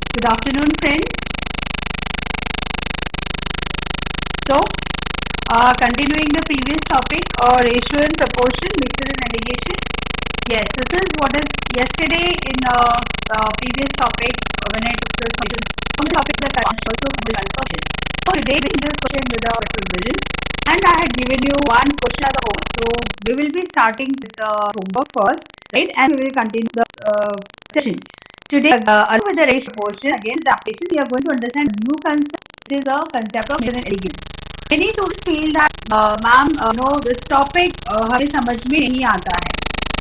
Good afternoon, friends. So, continuing the previous topic, ratio and proportion, mixture and alligation. Yes, this is what is yesterday in previous topic when I took this topics that I also from the conversion. So today we this question with our revision, and I had given you one question as a homework. So we will be starting with the homework first, right? And we will continue the session. Today, along with the ratio portion, again the application, we are going to understand a new concept, which is a concept of mixture and alligation. Many students feel that ma'am, this topic हमें समझ में नहीं आता है,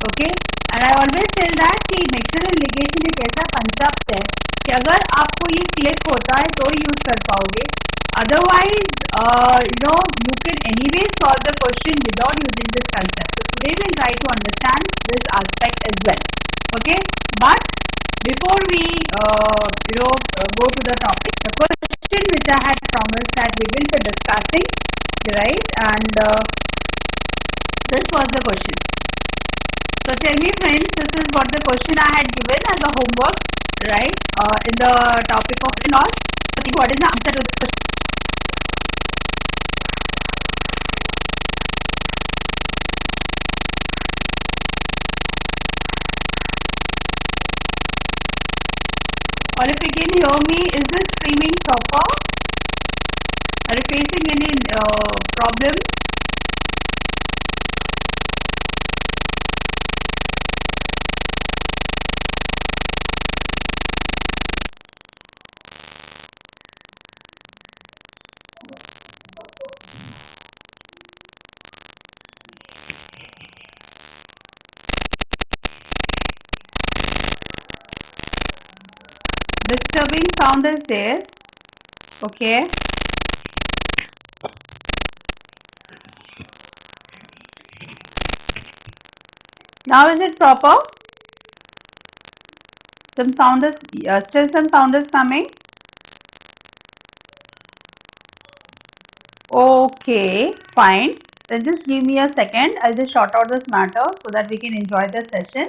okay? And I always tell that कि mixture and ligation एक ऐसा concept है कि अगर आपको ये click होता है तो use कर पाओगे. Otherwise, you can anyway solve the question without using this concept. So today we'll try to understand this aspect as well, okay? But before we go to the topic, the question which I had promised that we will be discussing, right? And this was the question. So tell me, friends, this is what the question I had given as a homework, right? In the topic of loss. So think what is the answer to this question? Or if you can hear me, is this streaming proper? Are you facing any problem? Disturbing sound is there. Okay. Now is it proper? Some sound is still some sound is coming. Okay, fine. Then just give me a second. I'll just short out this matter so that we can enjoy the session.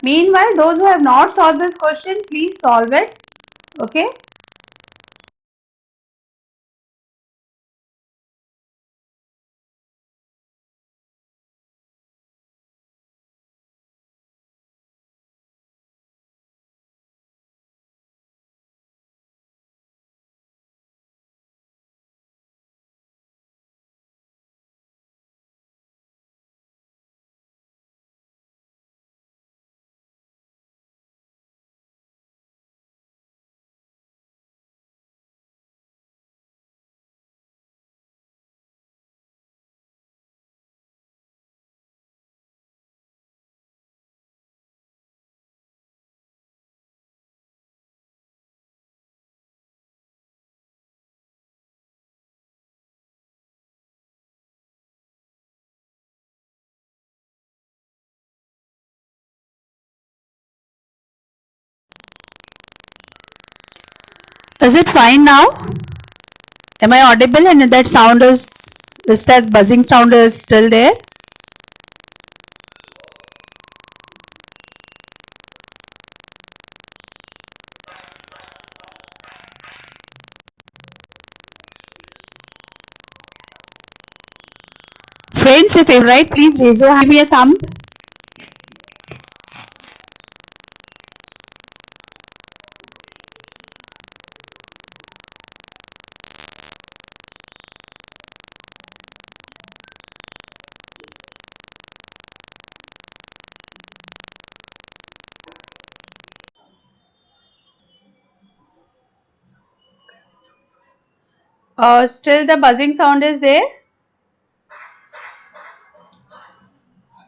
Meanwhile, those who have not solved this question, please solve it. Okay. Is it fine now? Am I audible? And that sound is that buzzing sound is still there? Friends, if you're right, please raise your hand. Give me a thumb. Still the buzzing sound is there.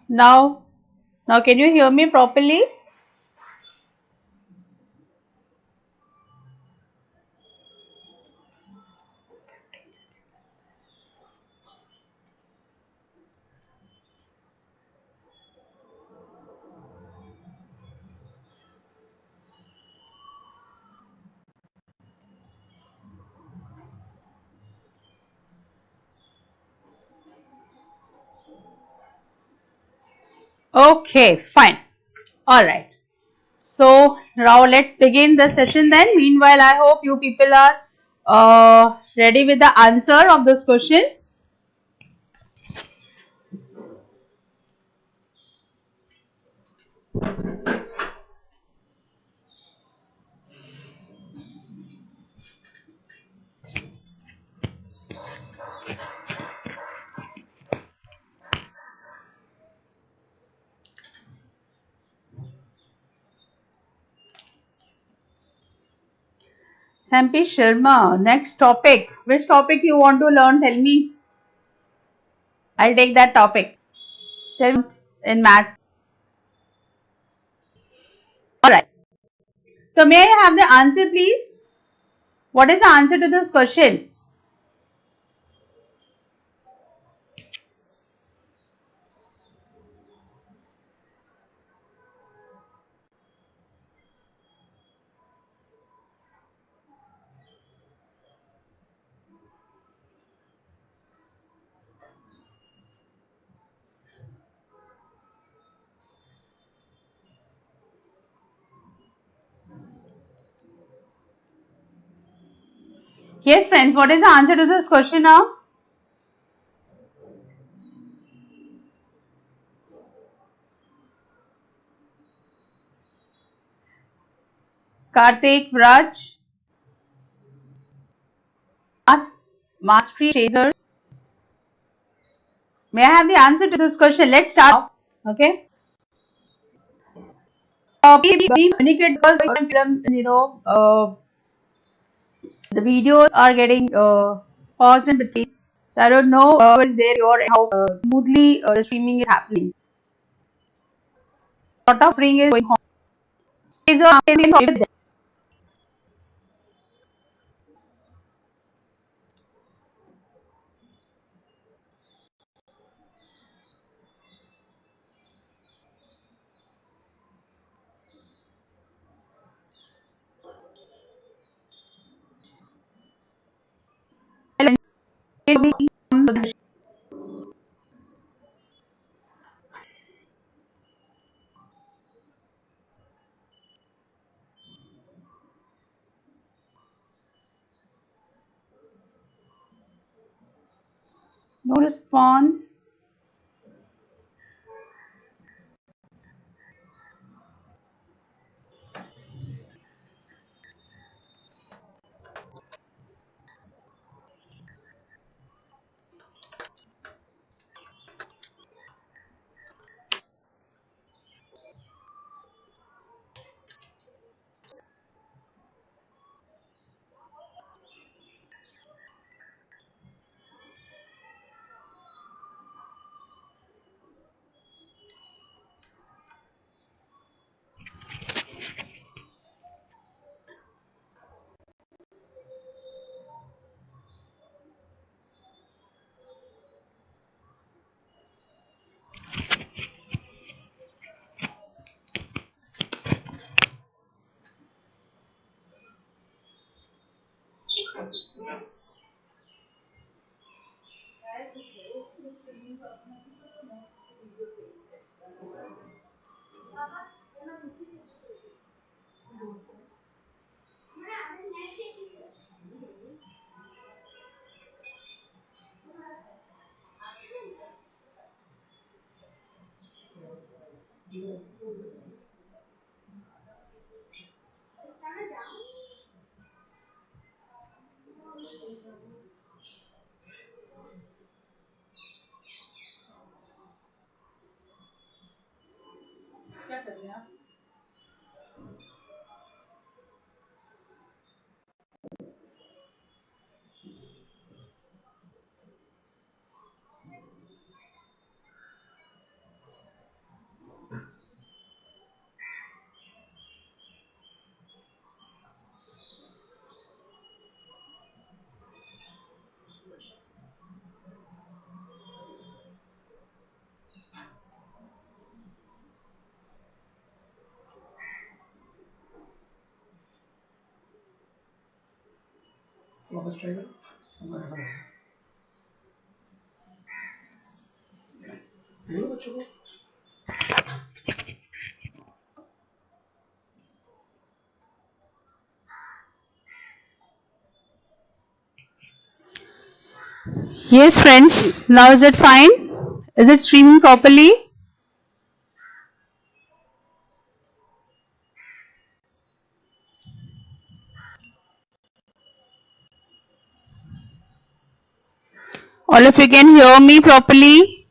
Now can you hear me properly? Okay, fine. All right. So now let's begin the session then. Meanwhile, I hope you people are ready with the answer of this question. Sampi Sharma, next topic. Which topic you want to learn? Tell me. I'll take that topic. Tell me in maths. Alright. So may I have the answer please? What is the answer to this question? Yes friends, what is the answer to this question now? Karthik, Raj, Mastery, Chaser. May I have the answer to this question? Let's start. Okay. We communicate because the videos are getting paused in between. So I don't know what is there or how smoothly the streaming is happening. A lot of ring is going on. So I'm with them. No response. वापस try करो हमारा हो रहा है बोलो बच्चों को Yes, friends. Now is it fine? Is it streaming properly? All of you can hear me properly?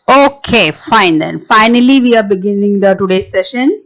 Okay, fine then. Finally, we are beginning the today's session.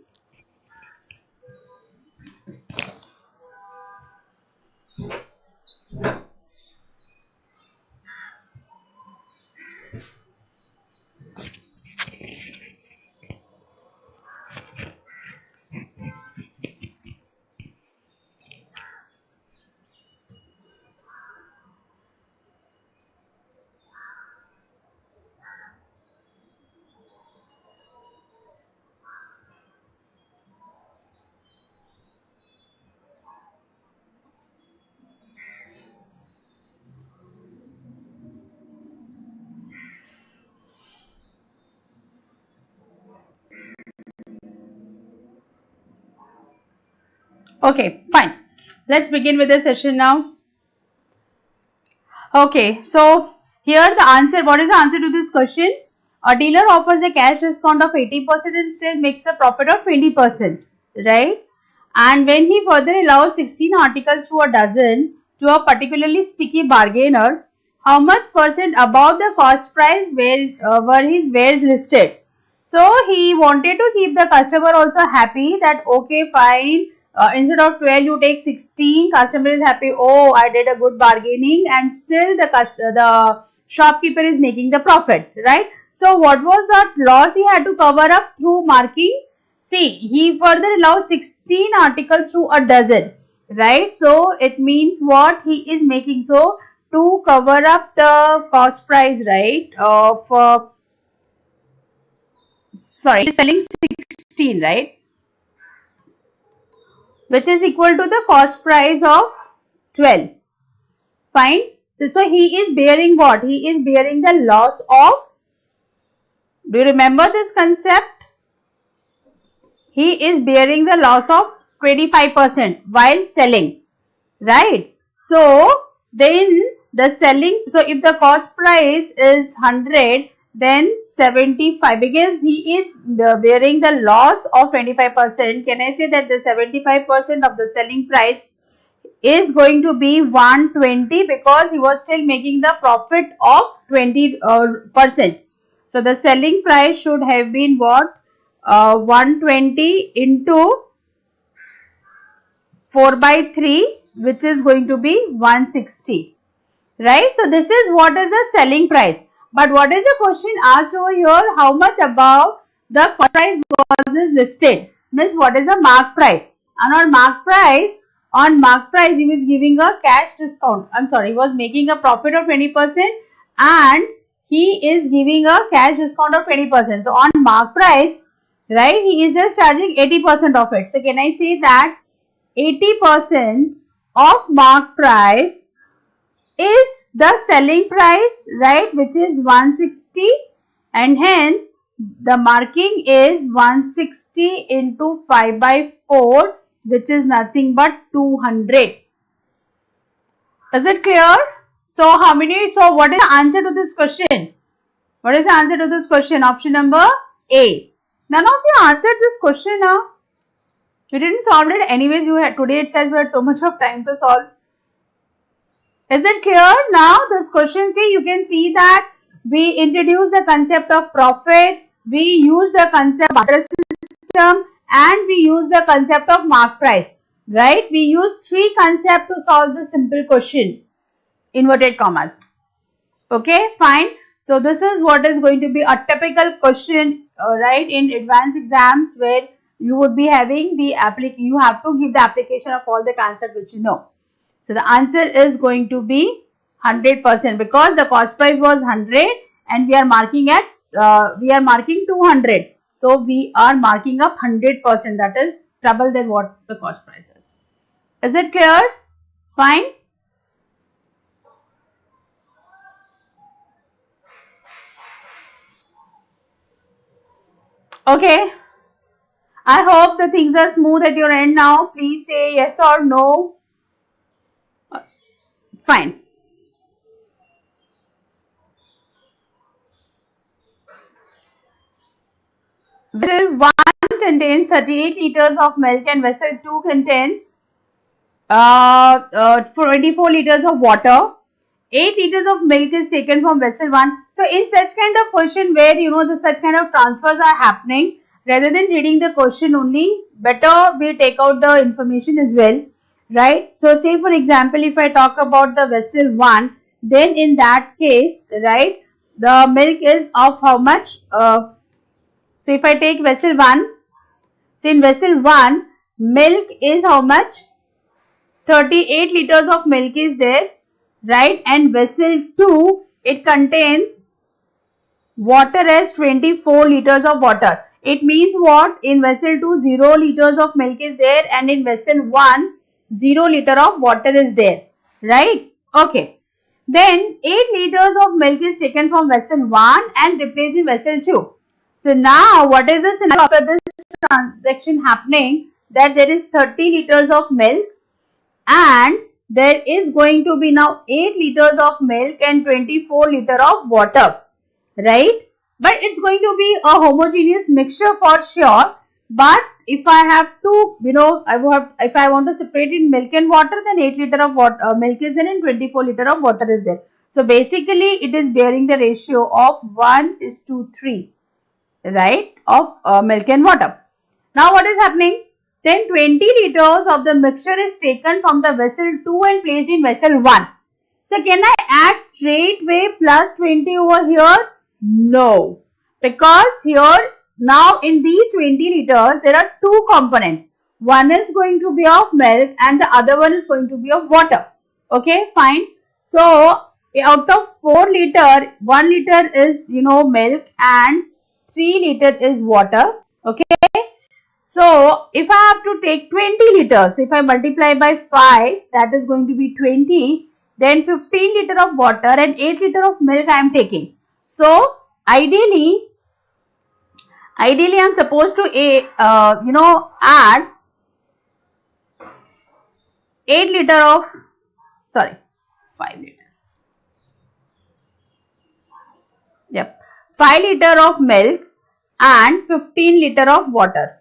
Okay, fine. Let's begin with the session now. Okay, so here the answer, what is the answer to this question? A dealer offers a cash discount of 80% and still makes a profit of 20%, right? And when he further allows 16 articles to a dozen to a particularly sticky bargainer, how much percent above the cost price were his wares listed? So he wanted to keep the customer also happy that okay fine, instead of 12 you take 16, customer is happy, oh I did a good bargaining, and still the shopkeeper is making the profit, right? So what was that loss he had to cover up through marking? See, he further allows 16 articles to a dozen, right? So it means what he is making. So to cover up the cost price, right, of sorry, selling 16, right, which is equal to the cost price of 12. Fine. So he is bearing what? He is bearing the loss of, do you remember this concept? He is bearing the loss of 25% while selling, right? So then the selling, so if the cost price is 100, then 75, because he is bearing the loss of 25%, can I say that the 75% of the selling price is going to be 120, because he was still making the profit of 20%. So the selling price should have been what? 120 into 4 by 3, which is going to be 160, right? So this is what is the selling price. But what is the question asked over here? How much above the cost price was is listed? Means what is the mark price? And on mark price, he was giving a cash discount. I'm sorry, he was making a profit of 20% and he is giving a cash discount of 20%. So on mark price, right, he is just charging 80% of it. So can I say that 80% of mark price is the selling price, right, which is 160, and hence the marking is 160 into 5 by 4, which is nothing but 200. Is it clear? So how many, so what is the answer to this question? What is the answer to this question? Option number A. None of you answered this question now. You didn't solve it anyways. You had today itself, you had so much of time to solve. Is it clear? Now this question, see, you can see that we introduce the concept of profit, we use the concept of barter system, and we use the concept of mark price, right? We use three concepts to solve the simple question, inverted commas. Okay, fine. So this is what is going to be a typical question, right, in advanced exams, where you would be having the you have to give the application of all the concepts which you know. So the answer is going to be 100%, because the cost price was 100 and we are marking at we are marking 200. So we are marking up 100%, that is double than what the cost price is. Is it clear? Fine. Okay. I hope the things are smooth at your end now. Please say yes or no. Fine. Vessel 1 contains 38 liters of milk and vessel 2 contains 24 liters of water. 8 liters of milk is taken from vessel 1. So in such kind of question where the such kind of transfers are happening, rather than reading the question only, better we take out the information as well, right? So say for example, if I talk about the vessel 1, then in that case, right, the milk is of how much? So if I take vessel 1, so in vessel 1, milk is how much? 38 liters of milk is there, right? And vessel 2, it contains water as 24 liters of water. It means what? In vessel 2, 0 liters of milk is there, and in vessel 1, 0 liter of water is there, right? Okay. Then 8 liters of milk is taken from vessel 1 and replaced in vessel 2. So now what is the scenario after this transaction happening? That there is 30 liters of milk and there is going to be now 8 liters of milk and 24 liter of water, right? But it's going to be a homogeneous mixture for sure. But if I have to, if I want to separate in milk and water, then 8 liter of water, milk is there and 24 liter of water is there. So basically it is bearing the ratio of 1:3, right, of milk and water. Now what is happening? Then 20 liters of the mixture is taken from the vessel 2 and placed in vessel 1. So can I add straight way plus 20 over here? No. Because here now in these 20 liters there are two components. One is going to be of milk and the other one is going to be of water. Okay, fine. So out of 4 liter, 1 liter is milk and 3 liter is water. Okay. So if I have to take 20 liters, so if I multiply by 5, that is going to be 20, then 15 liter of water and 8 liter of milk I am taking. So ideally I am supposed to add 8 liter of 5 liter. Yep, 5 liter of milk and 15 liter of water.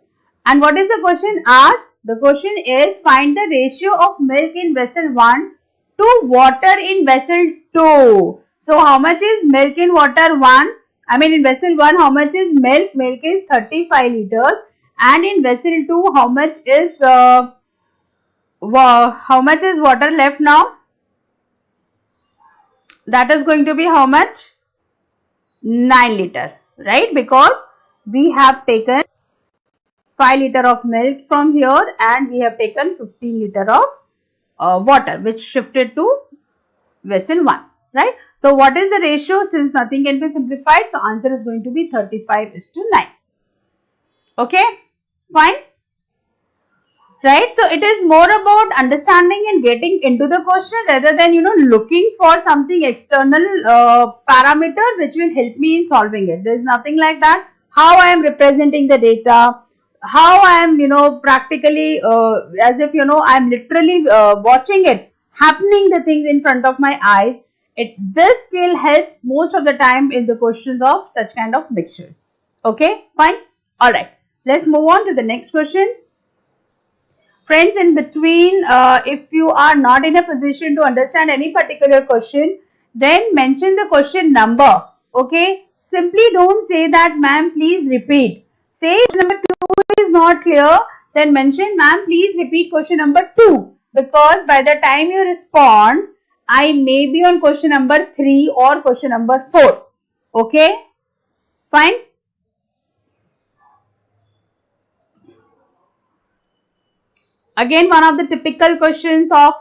And what is the question asked? The question is find the ratio of milk in vessel 1 to water in vessel 2. So how much is milk in water 1? I mean in vessel 1 how much is milk? Milk is 35 liters. And in vessel 2 how much is water left now? That is going to be how much? 9 liter, right? Because we have taken 5 liter of milk from here and we have taken 15 liter of water which shifted to vessel 1, right? So what is the ratio? Since nothing can be simplified, so answer is going to be 35:9. Okay, fine, right? So it is more about understanding and getting into the question rather than looking for something external parameter which will help me in solving it. There is nothing like that. How I am representing the data, how I am practically as if I am literally watching it happening, the things in front of my eyes. This skill helps most of the time in the questions of such kind of mixtures. Okay, fine. All right, let's move on to the next question. Friends, in between, if you are not in a position to understand any particular question, then mention the question number. Okay, simply don't say that ma'am please repeat. Say question number 2 is not clear, then mention ma'am please repeat question number 2, because by the time you respond I may be on question number 3 or question number 4. Okay, fine. Again, one of the typical questions of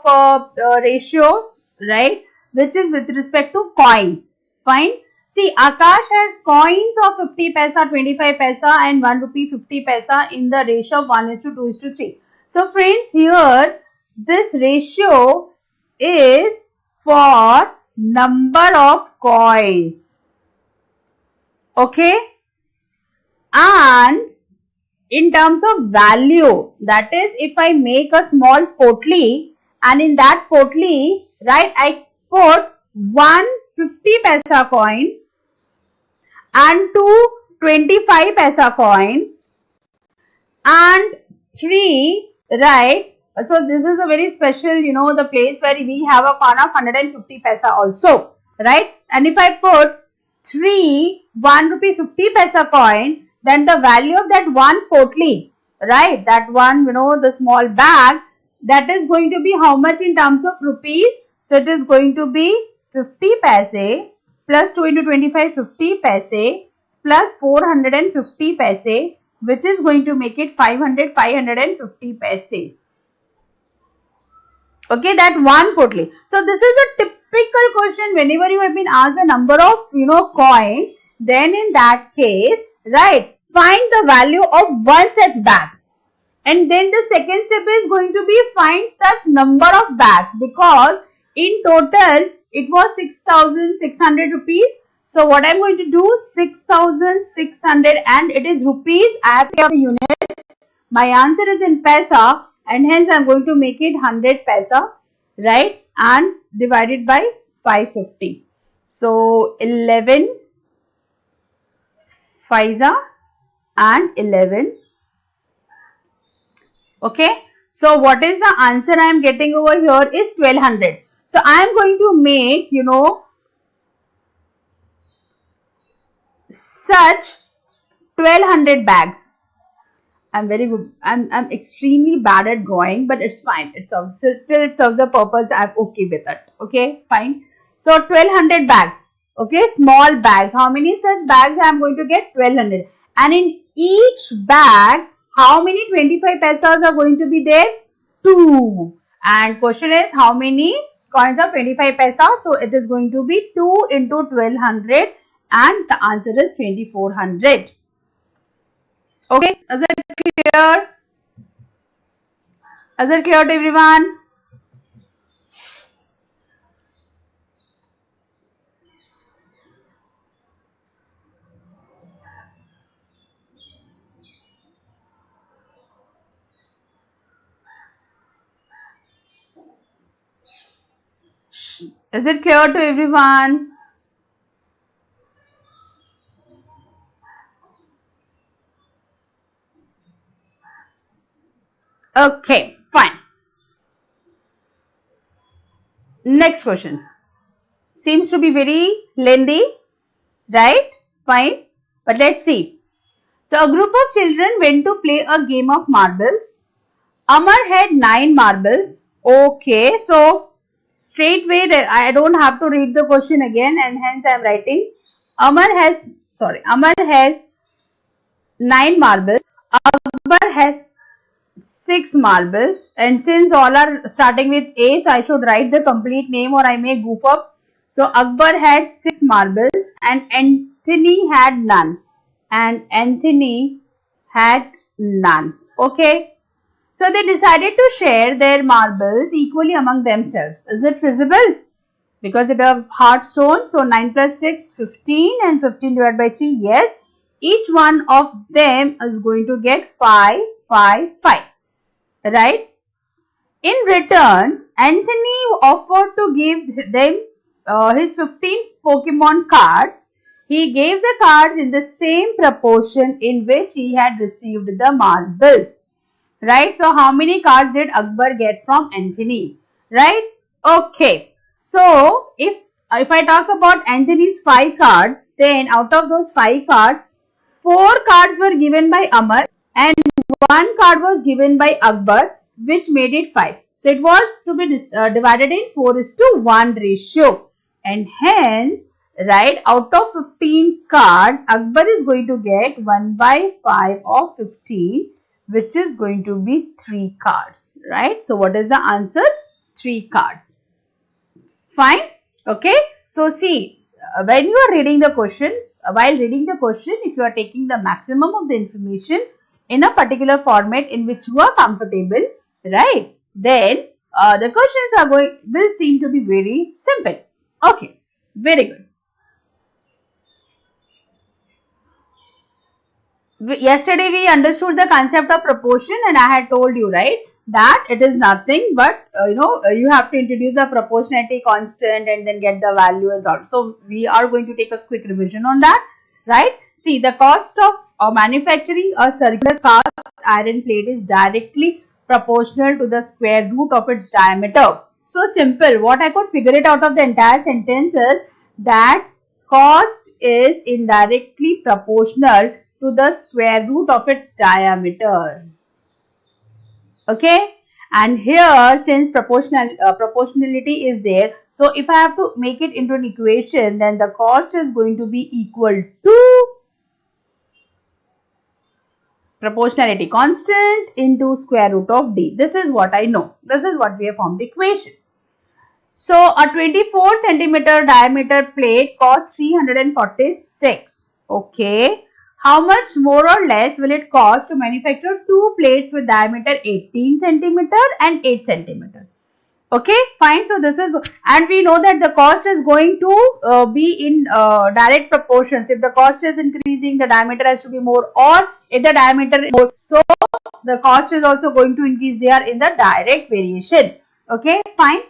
ratio, right, which is with respect to coins. Fine. See, Akash has coins of 50 paisa, 25 paisa and 1 rupee 50 paisa in the ratio of 1:2:3. So friends, here this ratio is for number of coins. Okay. And in terms of value, that is, if I make a small potli and in that potli, right, I put 150 paisa coin and 225 paisa coin and 3, right. So this is a very special, the place where we have a coin of 150 paisa also, right. And if I put 3 1 rupee 50 paisa coin, then the value of that one potli, right, that one, the small bag, that is going to be how much in terms of rupees? So it is going to be 50 paise plus 2 into 25, 50 paise plus 450 paise, which is going to make it 550 paise. Okay, that one potli. So this is a typical question whenever you have been asked the number of, coins, then in that case, right, find the value of one such bag. And then the second step is going to be find such number of bags, because in total it was 6,600 rupees. So what I am going to do, 6,600, and it is rupees, I have to give the unit. My answer is in paisa, and hence I am going to make it 100 paisa, right, and divided by 550. So 11 paisa and 11. Okay, so what is the answer I am getting over here is 1200. So I am going to make, such 1200 bags. I'm very good. I'm extremely bad at drawing, but it's fine. It serves the purpose. I'm okay with it. Okay, fine. So 1200 bags. Okay, small bags. How many such bags I am going to get? 1200. And in each bag, how many 25 paisas are going to be there? 2. And question is, how many coins of 25 paisa? So it is going to be 2 into 1200, and the answer is 2400. Okay, is it clear? Is it clear to everyone? Is it clear to everyone? Okay, fine. Next question. Seems to be very lengthy, right? Fine. But let's see. So a group of children went to play a game of marbles. Amar had 9 marbles. Okay, so straightway I don't have to read the question again, and hence I am writing. Amar has 9 marbles. Akbar has 6 marbles, and since all are starting with A, so I should write the complete name or I may goof up. So Akbar had 6 marbles and Anthony had none. Okay. So they decided to share their marbles equally among themselves. Is it feasible? Because it are hard stones. So 9 plus 6, 15, and 15 divided by 3. Yes. Each one of them is going to get 5, 5, 5. Right? In return, Anthony offered to give them his 15 Pokemon cards. He gave the cards in the same proportion in which he had received the marbles. Right? So, how many cards did Akbar get from Anthony? Right? Okay. So, if I talk about Anthony's 5 cards, then out of those 5 cards, 4 cards were given by Amar and 1 card was given by Akbar, which made it 5. So, it was to be divided in 4:1 ratio. And hence, right, out of 15 cards, Akbar is going to get 1 by 5 of 15, which is going to be 3 cards, right? So, what is the answer? 3 cards. Fine. Okay. So, see, when you are reading the question, while reading the question, if you are taking the maximum of the information in a particular format in which you are comfortable, right, then the questions will seem to be very simple. Okay. Very good. yesterday we understood the concept of proportion, and I had told you, right, that it is nothing but you have to introduce a proportionality constant and then get the value and all. So we are going to take a quick revision on that, right? See, the cost of manufacturing a circular cast iron plate is directly proportional to the square root of its diameter. So simple. What I could figure it out of the entire sentence is that cost is indirectly proportional to the square root of its diameter. Okay, and here since proportionality is there, so if I have to make it into an equation, then the cost is going to be equal to proportionality constant into square root of d. This is what I know. This is what we have formed the equation. So a 24 centimeter diameter plate costs 346. Okay. How much more or less will it cost to manufacture two plates with diameter 18 centimeter and 8 centimeter? Okay, fine. So this is, and we know that the cost is going to be in direct proportions. If the cost is increasing, the diameter has to be more, or if the diameter is more, so the cost is also going to increase. They are in the direct variation. Okay, fine.